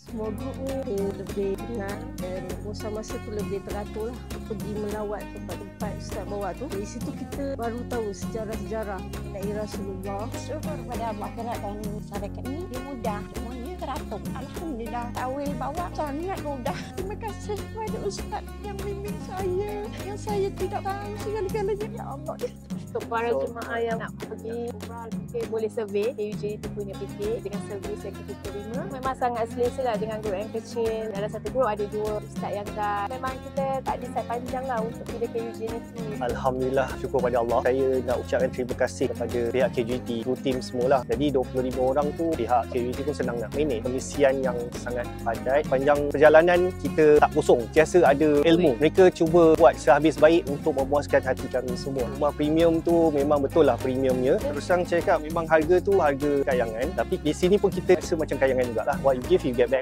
Semua grup ni lebih kenal dan masa-masa tu lebih teratur lah. Pergi melawat tempat-tempat Ustaz bawa tu. Dari situ kita baru tahu sejarah-sejarah mengenai Rasulullah. Syukur kepada Allah kerana syarikat ni dia mudah. Semuanya teratur. Alhamdulillah. Tawil bawa sangat mudah. Terima kasih kepada Ustaz yang bimbing saya. Yang saya tidak tahu segala-galanya. Ya Allah. Untuk para jemaah yang nak pergi umrah, boleh survey KUJ itu punya fikir dengan servis yang kita terima. Memang sangat selesa lah dengan grup yang kecil. Dalam satu grup ada 2 ustaz yang guide. Memang kita tak decide panjang lah untuk pilih KUJ ni. Alhamdulillah, syukur pada Allah. Saya nak ucapkan terima kasih kepada pihak KUJT, kru tim semualah. Jadi 25 orang tu pihak KUJT pun senang nak manage. Pengisian yang sangat padat. Panjang perjalanan kita tak kosong. Biasa ada ilmu. Mereka cuba buat sehabis baik untuk memuaskan hati kami semua. Rumah premium tu memang betul lah premiumnya. Terus terang cakap memang harga tu harga kayangan. Tapi di sini pun kita rasa macam kayangan juga lah. What you give, you get back.